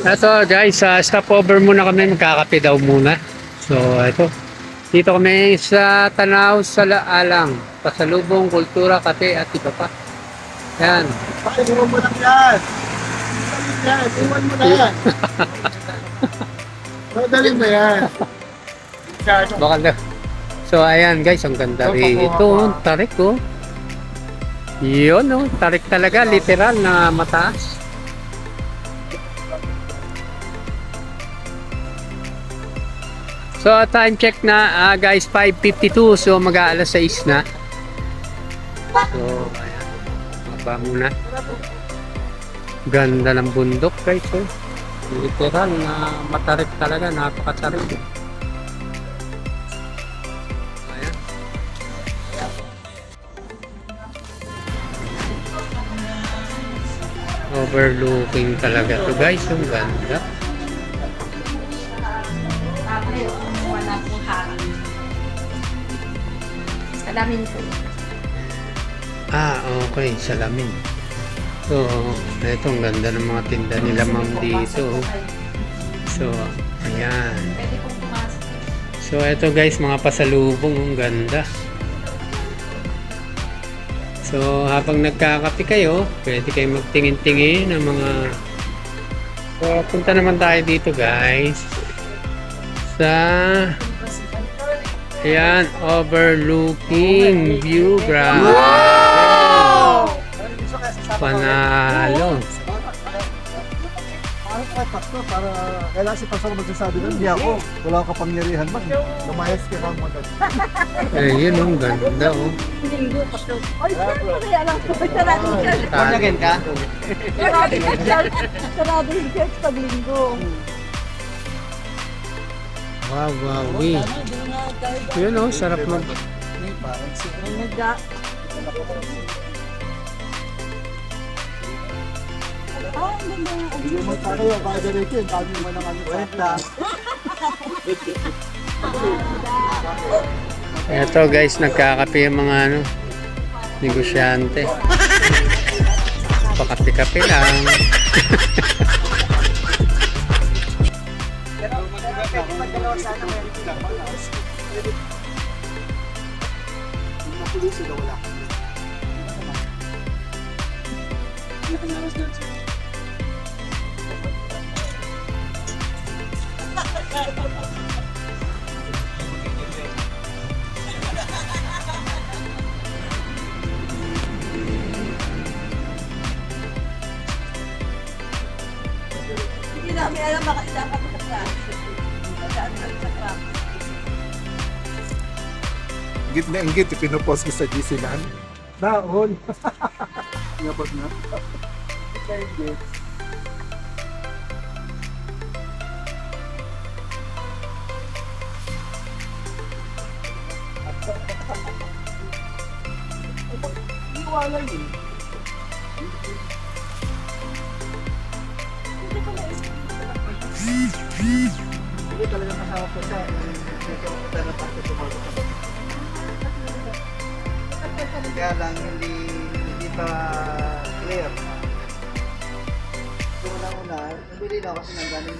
Ito guys, stopover muna kami, magkakape daw muna. So ito, dito kami sa Tanaw sa Alang, pasalubong, kultura, kape at iba pa. Yan. Bakit iwan mo lang yan? Iwan mo na yan. Madalin mo yan. Baka na. So ayan guys, ang ganda rito, tarik oh. Yun oh, tarik talaga, literal na mataas. So time check na guys, 5:52, so mag-aalas 6 na. So ayan, maba muna. Ganda ng bundok guys oh. Literal na matarik talaga, napakatarik. Ayan. Overlooking talaga to guys, ang ganda. Wala pong harang. Salamin po. Okay, salamin. So, ito ang ganda ng mga tinda nila ma'am dito. So, ayan. Pwede pong pumasok. So, ito guys, mga pasalubong, ang ganda. So, habang nagkakape kayo, pwede kayo magtingin-tingin ng mga... So, punta naman tayo dito guys. Sa... Ayan, overlooking view ground. Wow! Panalo. Pastor, para kailangan si Pastor magsasabi nun, hindi ako. Wala akong kapangyarihan man. Lumayas ka lang mga Yun ang ganda oh. Linggo pa to. Ay, kaya lang po. Sarado yung church. Panyagin ka? Sarado yung church. Sarado yung church pag linggo. Wow, wow, yun oh, sarap mag... Nagda. Ah, ang ganda. Hindi mo tayo, baka ganito yun. Kami mo naman yung kwenta. Eto guys, nagkakape yung mga ano, negosyante. Pakape-kape lang. Hindi namin alam baka dapat sa Ingit na ingit, pinopost ko sa GC Land. Naon. Ngabot na. Ingit. Wala yun. Hindi talaga kasama ko siya. Pero tapos tumago ka. Kaya lang hindi pa clear. So una-una, nabili na kasi ng galing